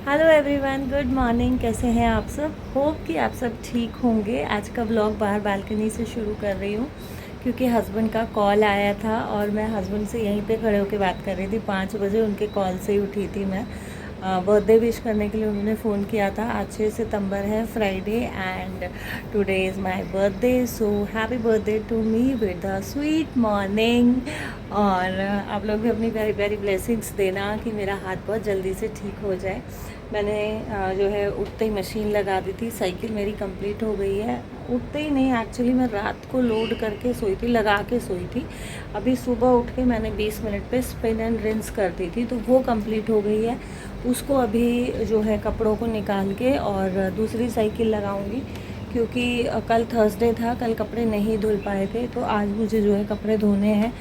Hello everyone, good morning. कैसे हैं आप सब? होप कि आप सब ठीक होंगे। आज का व्लॉग बाहर बालकनी से शुरू कर रही हूँ क्योंकि हस्बैंड का कॉल आया था और मैं हस्बैंड से यहीं पे खड़े होकर बात कर रही थी। 5 बजे उनके कॉल से ही उठी थी मैं। बर्थडे विश करने के लिए उन्होंने फ़ोन किया था। आज 6 सितंबर है, Friday, and today is my birthday. So happy birthday to me with the sweet morning. और आप लोग भी अपनी प्यारी प्यारी ब्लेसिंग्स देना कि मेरा हाथ बहुत जल्दी से ठीक हो जाए। मैंने जो है उठते ही मशीन लगा दी थी। साइकिल मेरी कंप्लीट हो गई है। उठते ही नहीं, एक्चुअली मैं रात को लोड करके सोई थी, लगा के सोई थी। अभी सुबह उठ के मैंने 20 मिनट पे स्पिन एंड रिंस कर दी थी, तो वो कंप्लीट हो गई है। उसको अभी जो है कपड़ों को निकाल के और दूसरी साइकिल लगाऊंगी क्योंकि कल थर्सडे था, कल कपड़े नहीं धुल पाए थे। तो आज मुझे जो है कपड़े धोने हैं।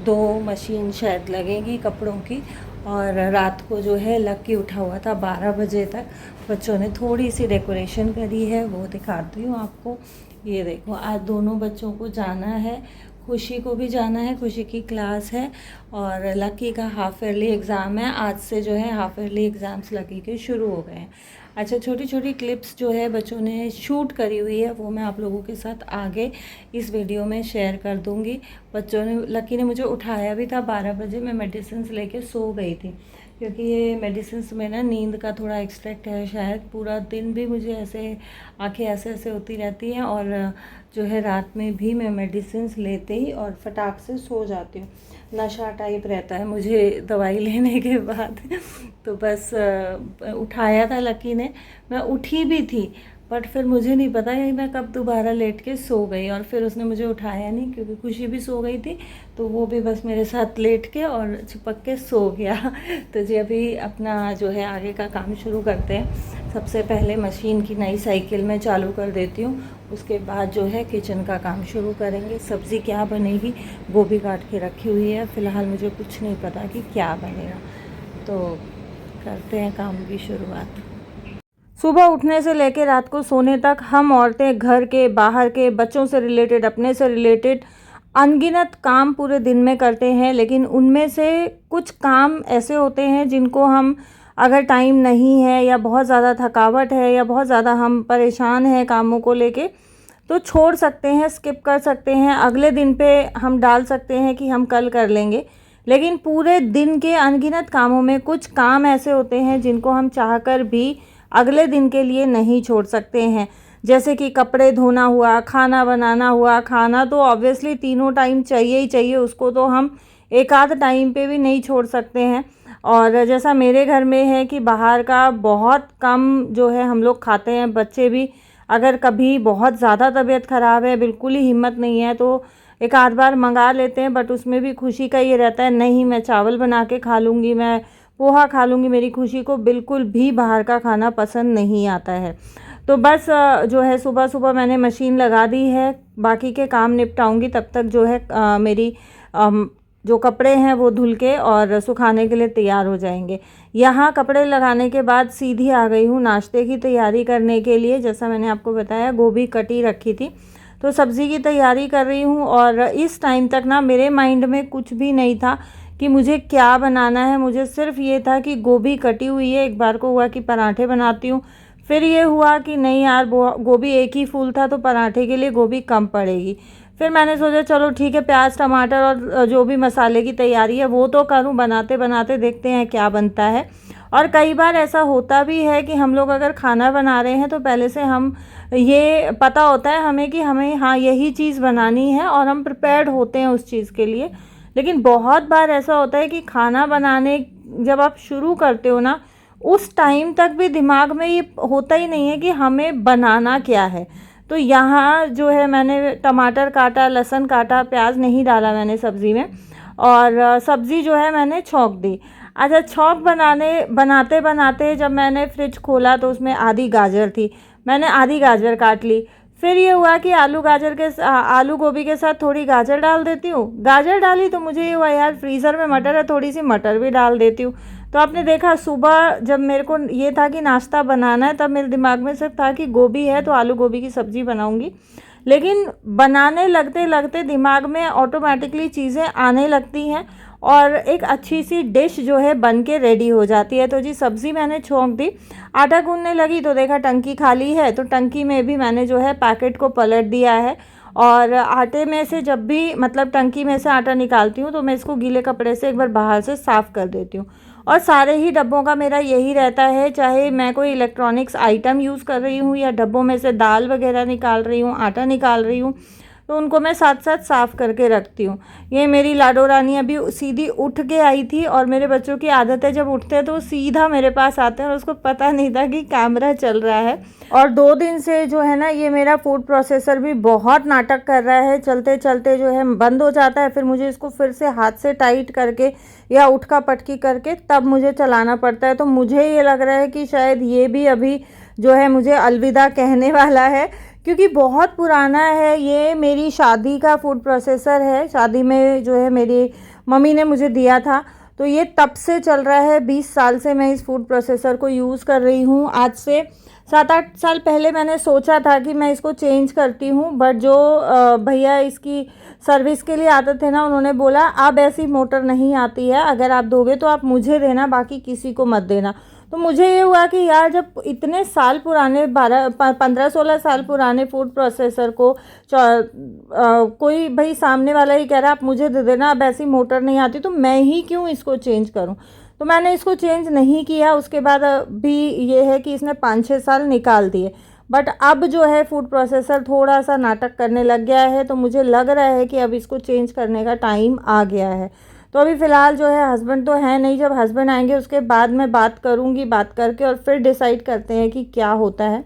2 मशीन शायद लगेगी कपड़ों की। और रात को जो है लकी उठा हुआ था 12 बजे तक। बच्चों ने थोड़ी सी डेकोरेशन करी है, वो दिखाती हूँ आपको। ये देखो, आज दोनों बच्चों को जाना है। खुशी को भी जाना है, खुशी की क्लास है। और लकी का हाफ ईयरली एग्ज़ाम है। आज से जो है हाफ ईयरली एग्ज़ाम्स लकी के शुरू हो गए हैं। अच्छा, छोटी छोटी क्लिप्स जो है बच्चों ने शूट करी हुई है, वो मैं आप लोगों के साथ आगे इस वीडियो में शेयर कर दूंगी। बच्चों ने, लकी ने मुझे उठाया भी था 12 बजे। मैं मेडिसिन लेके सो गई थी क्योंकि ये मेडिसिन में ना नींद का थोड़ा एक्सट्रैक्ट है शायद। पूरा दिन भी मुझे ऐसे आंखें ऐसे ऐसे होती रहती हैं और जो है रात में भी मैं मेडिसिन लेते ही और फटाक से सो जाती हूँ। नशा टाइप रहता है मुझे दवाई लेने के बाद। तो बस उठाया था लकी ने, मैं उठी भी थी, बट फिर मुझे नहीं पता कि मैं कब दोबारा लेट के सो गई। और फिर उसने मुझे उठाया नहीं क्योंकि खुशी भी सो गई थी, तो वो भी बस मेरे साथ लेट के और चिपक के सो गया। तो जी अभी अपना जो है आगे का काम शुरू करते हैं। सबसे पहले मशीन की नई साइकिल में चालू कर देती हूँ, उसके बाद जो है किचन का काम शुरू करेंगे। सब्ज़ी क्या बनेगी, गोभी काट के रखी हुई है। फ़िलहाल मुझे कुछ नहीं पता कि क्या बनेगा, तो करते हैं काम की शुरुआत। सुबह उठने से लेकर रात को सोने तक हम औरतें घर के, बाहर के, बच्चों से रिलेटेड, अपने से रिलेटेड अनगिनत काम पूरे दिन में करते हैं। लेकिन उनमें से कुछ काम ऐसे होते हैं जिनको हम, अगर टाइम नहीं है या बहुत ज़्यादा थकावट है या बहुत ज़्यादा हम परेशान हैं कामों को लेके, तो छोड़ सकते हैं, स्किप कर सकते हैं। अगले दिन पे हम डाल सकते हैं कि हम कल कर लेंगे। लेकिन पूरे दिन के अनगिनत कामों में कुछ काम ऐसे होते हैं जिनको हम चाहकर भी अगले दिन के लिए नहीं छोड़ सकते हैं। जैसे कि कपड़े धोना हुआ, खाना बनाना हुआ। खाना तो ऑब्वियसली तीनों टाइम चाहिए ही चाहिए, उसको तो हम एक आध टाइम पे भी नहीं छोड़ सकते हैं। और जैसा मेरे घर में है कि बाहर का बहुत कम जो है हम लोग खाते हैं। बच्चे भी, अगर कभी बहुत ज़्यादा तबीयत ख़राब है, बिल्कुल ही हिम्मत नहीं है, तो एक आध बार मंगा लेते हैं। बट उसमें भी खुशी का ये रहता है, नहीं मैं चावल बना के खा लूँगी, मैं पोहा खा लूँगी। मेरी खुशी को बिल्कुल भी बाहर का खाना पसंद नहीं आता है। तो बस जो है सुबह सुबह मैंने मशीन लगा दी है, बाकी के काम निपटाऊंगी। तब तक जो है मेरी जो कपड़े हैं वो धुल के और सुखाने के लिए तैयार हो जाएंगे। यहाँ कपड़े लगाने के बाद सीधी आ गई हूँ नाश्ते की तैयारी करने के लिए। जैसा मैंने आपको बताया, गोभी कटी रखी थी, तो सब्ज़ी की तैयारी कर रही हूँ। और इस टाइम तक ना मेरे माइंड में कुछ भी नहीं था कि मुझे क्या बनाना है। मुझे सिर्फ ये था कि गोभी कटी हुई है, एक बार को हुआ कि पराठे बनाती हूँ। फिर ये हुआ कि नहीं यार, गोभी एक ही फूल था तो पराठे के लिए गोभी कम पड़ेगी। फिर मैंने सोचा चलो ठीक है, प्याज टमाटर और जो भी मसाले की तैयारी है वो तो करूँ, बनाते बनाते देखते हैं क्या बनता है। और कई बार ऐसा होता भी है कि हम लोग अगर खाना बना रहे हैं तो पहले से हम, ये पता होता है हमें कि हमें हाँ यही चीज़ बनानी है और हम प्रिपेयर्ड होते हैं उस चीज़ के लिए। लेकिन बहुत बार ऐसा होता है कि खाना बनाने जब आप शुरू करते हो ना, उस टाइम तक भी दिमाग में ये होता ही नहीं है कि हमें बनाना क्या है। तो यहाँ जो है मैंने टमाटर काटा, लहसुन काटा, प्याज नहीं डाला मैंने सब्ज़ी में। और सब्ज़ी जो है मैंने छौंक दी। अच्छा, छौंक बनाते बनाते जब मैंने फ्रिज खोला तो उसमें आधी गाजर थी, मैंने आधी गाजर काट ली। फिर ये हुआ कि आलू गोभी के साथ थोड़ी गाजर डाल देती हूँ। गाजर डाली तो मुझे ये हुआ यार फ्रीज़र में मटर है, थोड़ी सी मटर भी डाल देती हूँ। तो आपने देखा, सुबह जब मेरे को ये था कि नाश्ता बनाना है, तब मेरे दिमाग में सिर्फ था कि गोभी है तो आलू गोभी की सब्ज़ी बनाऊँगी। लेकिन बनाने लगते लगते दिमाग में ऑटोमेटिकली चीज़ें आने लगती हैं और एक अच्छी सी डिश जो है बन के रेडी हो जाती है। तो जी सब्ज़ी मैंने छोंक दी, आटा गूंदने लगी तो देखा टंकी खाली है, तो टंकी में भी मैंने जो है पैकेट को पलट दिया है। और आटे में से जब भी मतलब टंकी में से आटा निकालती हूँ तो मैं इसको गीले कपड़े से एक बार बाहर से साफ़ कर देती हूँ। और सारे ही डब्बों का मेरा यही रहता है, चाहे मैं कोई इलेक्ट्रॉनिक्स आइटम यूज़ कर रही हूँ या डब्बों में से दाल वगैरह निकाल रही हूँ, आटा निकाल रही हूँ, तो उनको मैं साथ साथ साफ़ करके रखती हूँ। ये मेरी लाडो रानी अभी सीधी उठ के आई थी, और मेरे बच्चों की आदत है जब उठते हैं तो वो सीधा मेरे पास आते हैं, और उसको पता नहीं था कि कैमरा चल रहा है। और 2 दिन से जो है ना ये मेरा फूड प्रोसेसर भी बहुत नाटक कर रहा है, चलते चलते जो है बंद हो जाता है, फिर मुझे इसको फिर से हाथ से टाइट करके या उठका पटकी करके तब मुझे चलाना पड़ता है। तो मुझे ये लग रहा है कि शायद ये भी अभी जो है मुझे अलविदा कहने वाला है, क्योंकि बहुत पुराना है। ये मेरी शादी का फूड प्रोसेसर है, शादी में जो है मेरी मम्मी ने मुझे दिया था, तो ये तब से चल रहा है। 20 साल से मैं इस फूड प्रोसेसर को यूज़ कर रही हूँ। आज से 7-8 साल पहले मैंने सोचा था कि मैं इसको चेंज करती हूँ, बट जो भैया इसकी सर्विस के लिए आते थे ना, उन्होंने बोला अब ऐसी मोटर नहीं आती है, अगर आप दोगे तो आप मुझे देना, बाकी किसी को मत देना। तो मुझे ये हुआ कि यार जब इतने साल पुराने 15-16 साल पुराने फूड प्रोसेसर को कोई भाई सामने वाला ही कह रहा है आप मुझे दे देना, अब ऐसी मोटर नहीं आती, तो मैं ही क्यों इसको चेंज करूं। तो मैंने इसको चेंज नहीं किया। उसके बाद भी ये है कि इसने 5-6 साल निकाल दिए, बट अब जो है फूड प्रोसेसर थोड़ा सा नाटक करने लग गया है, तो मुझे लग रहा है कि अब इसको चेंज करने का टाइम आ गया है। तो अभी फ़िलहाल जो है हस्बैंड तो है नहीं, जब हस्बैंड आएंगे उसके बाद मैं बात करूँगी, बात करके और फिर डिसाइड करते हैं कि क्या होता है।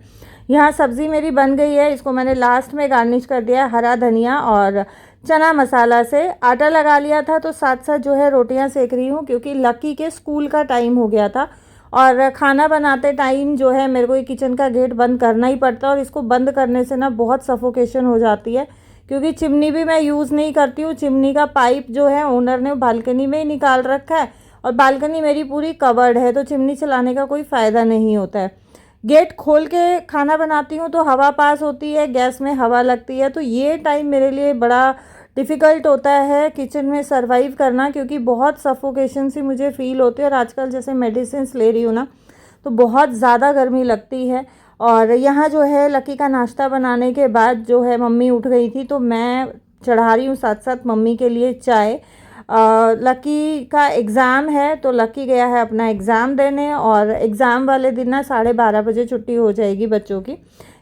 यहाँ सब्ज़ी मेरी बन गई है, इसको मैंने लास्ट में गार्निश कर दिया है हरा धनिया और चना मसाला से। आटा लगा लिया था, तो साथ साथ जो है रोटियाँ सेक रही हूँ, क्योंकि लकी के स्कूल का टाइम हो गया था और खाना बनाते टाइम जो है मेरे को ये किचन का गेट बंद करना ही पड़ता है, और इसको बंद करने से ना बहुत सफोकेशन हो जाती है, क्योंकि चिमनी भी मैं यूज़ नहीं करती हूँ। चिमनी का पाइप जो है ओनर ने बालकनी में ही निकाल रखा है, और बालकनी मेरी पूरी कवर्ड है, तो चिमनी चलाने का कोई फ़ायदा नहीं होता है। गेट खोल के खाना बनाती हूँ तो हवा पास होती है, गैस में हवा लगती है, तो ये टाइम मेरे लिए बड़ा डिफ़िकल्ट होता है किचन में सर्वाइव करना, क्योंकि बहुत सफोकेशन सी मुझे फ़ील होती है। और आजकल जैसे मेडिसिन ले रही हूँ ना, तो बहुत ज़्यादा गर्मी लगती है। और यहाँ जो है लकी का नाश्ता बनाने के बाद जो है मम्मी उठ गई थी, तो मैं चढ़ा रही हूँ साथ साथ मम्मी के लिए चाय। लकी का एग्ज़ाम है, तो लकी गया है अपना एग्ज़ाम देने, और एग्ज़ाम वाले दिन ना 12:30 बजे छुट्टी हो जाएगी बच्चों की।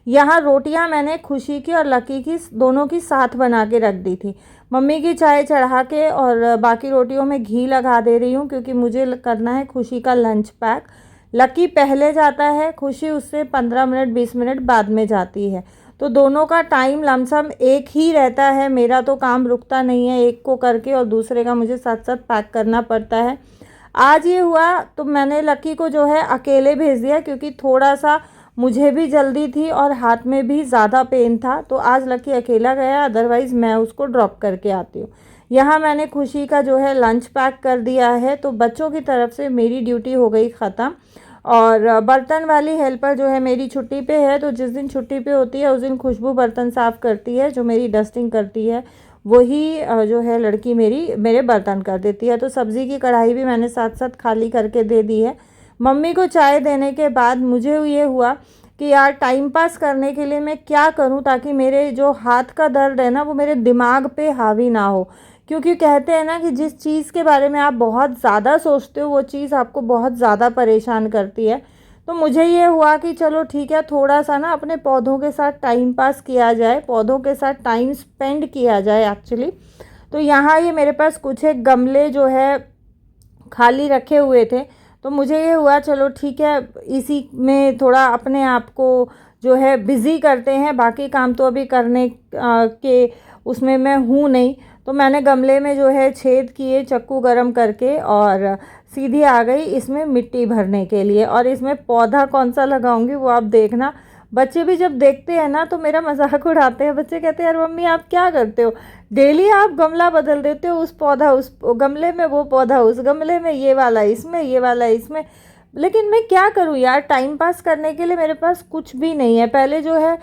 यहाँ रोटियाँ मैंने खुशी की और लकी की दोनों की साथ बना के रख दी थी। मम्मी की चाय चढ़ा के और बाकी रोटियों में घी लगा दे रही हूँ, क्योंकि मुझे करना है खुशी का लंच पैक। लकी पहले जाता है, खुशी उससे 15 मिनट 20 मिनट बाद में जाती है, तो दोनों का टाइम लमसम एक ही रहता है। मेरा तो काम रुकता नहीं है एक को करके, और दूसरे का मुझे साथ साथ पैक करना पड़ता है। आज ये हुआ तो मैंने लकी को जो है अकेले भेज दिया, क्योंकि थोड़ा सा मुझे भी जल्दी थी और हाथ में भी ज़्यादा पेन था, तो आज लकी अकेला गया, अदरवाइज़ मैं उसको ड्रॉप करके आती हूँ। यहाँ मैंने खुशी का जो है लंच पैक कर दिया है, तो बच्चों की तरफ से मेरी ड्यूटी हो गई ख़त्म। और बर्तन वाली हेल्पर जो है मेरी छुट्टी पे है, तो जिस दिन छुट्टी पे होती है उस दिन खुशबू बर्तन साफ़ करती है, जो मेरी डस्टिंग करती है वही जो है लड़की मेरे बर्तन कर देती है। तो सब्ज़ी की कढ़ाई भी मैंने साथ साथ खाली करके दे दी है। मम्मी को चाय देने के बाद मुझे ये हुआ कि यार टाइम पास करने के लिए मैं क्या करूं, ताकि मेरे जो हाथ का दर्द है ना वो मेरे दिमाग पे हावी ना हो। क्योंकि कहते हैं ना कि जिस चीज़ के बारे में आप बहुत ज़्यादा सोचते हो वो चीज़ आपको बहुत ज़्यादा परेशान करती है। तो मुझे ये हुआ कि चलो ठीक है, थोड़ा सा ना अपने पौधों के साथ टाइम पास किया जाए, पौधों के साथ टाइम स्पेंड किया जाए एक्चुअली। तो यहाँ ये मेरे पास कुछ एक गमले जो है खाली रखे हुए थे, तो मुझे ये हुआ चलो ठीक है, इसी में थोड़ा अपने आप को जो है बिज़ी करते हैं, बाकी काम तो अभी करने के उसमें मैं हूँ नहीं। तो मैंने गमले में जो है छेद किए चक्कू गरम करके, और सीधी आ गई इसमें मिट्टी भरने के लिए। और इसमें पौधा कौन सा लगाऊंगी वो आप देखना। बच्चे भी जब देखते हैं ना तो मेरा मजाक उड़ाते हैं। बच्चे कहते हैं यार मम्मी आप क्या करते हो, डेली आप गमला बदल देते हो, उस पौधा उस गमले में, वो पौधा उस गमले में, ये वाला इसमें, ये वाला इसमें। लेकिन मैं क्या करूँ यार, टाइम पास करने के लिए मेरे पास कुछ भी नहीं है। पहले जो है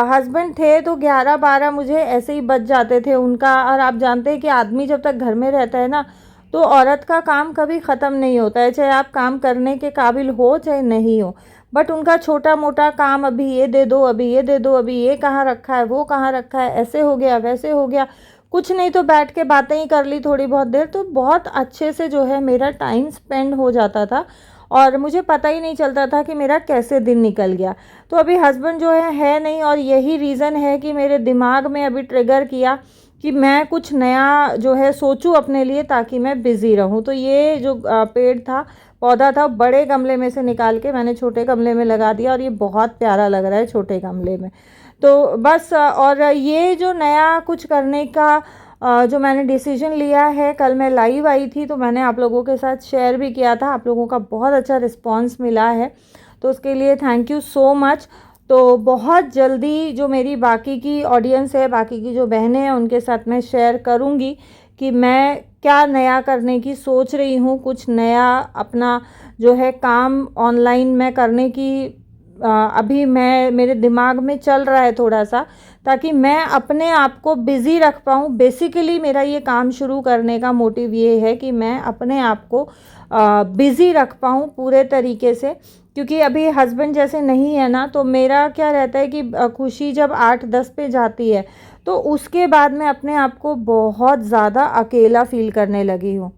हस्बैंड थे तो 11-12 मुझे ऐसे ही बच जाते थे उनका। और आप जानते हैं कि आदमी जब तक घर में रहता है ना तो औरत का काम कभी ख़त्म नहीं होता है, चाहे आप काम करने के काबिल हो चाहे नहीं हो, बट उनका छोटा मोटा काम, अभी ये दे दो, अभी ये दे दो, अभी ये कहाँ रखा है, वो कहाँ रखा है, ऐसे हो गया वैसे हो गया, कुछ नहीं तो बैठ के बातें ही कर ली थोड़ी बहुत देर, तो बहुत अच्छे से जो है मेरा टाइम स्पेंड हो जाता था और मुझे पता ही नहीं चलता था कि मेरा कैसे दिन निकल गया। तो अभी हस्बैंड जो है नहीं, और यही रीज़न है कि मेरे दिमाग में अभी ट्रिगर किया कि मैं कुछ नया जो है सोचूं अपने लिए ताकि मैं बिज़ी रहूं। तो ये जो पेड़ था, पौधा था, बड़े गमले में से निकाल के मैंने छोटे गमले में लगा दिया और ये बहुत प्यारा लग रहा है छोटे गमले में। तो बस और ये जो नया कुछ करने का जो मैंने डिसीजन लिया है, कल मैं लाइव आई थी तो मैंने आप लोगों के साथ शेयर भी किया था, आप लोगों का बहुत अच्छा रिस्पांस मिला है, तो उसके लिए थैंक यू सो मच। तो बहुत जल्दी जो मेरी बाकी की ऑडियंस है, बाकी की जो बहनें हैं, उनके साथ मैं शेयर करूँगी कि मैं क्या नया करने की सोच रही हूँ, कुछ नया अपना जो है काम ऑनलाइन में करने की अभी मेरे दिमाग में चल रहा है थोड़ा सा, ताकि मैं अपने आप को बिज़ी रख पाऊँ। बेसिकली मेरा ये काम शुरू करने का मोटिव ये है कि मैं अपने आप को बिज़ी रख पाऊँ पूरे तरीके से, क्योंकि अभी हस्बैंड जैसे नहीं है ना, तो मेरा क्या रहता है कि खुशी जब 8-10 पे जाती है तो उसके बाद मैं अपने आप को बहुत ज़्यादा अकेला फ़ील करने लगी हूँ।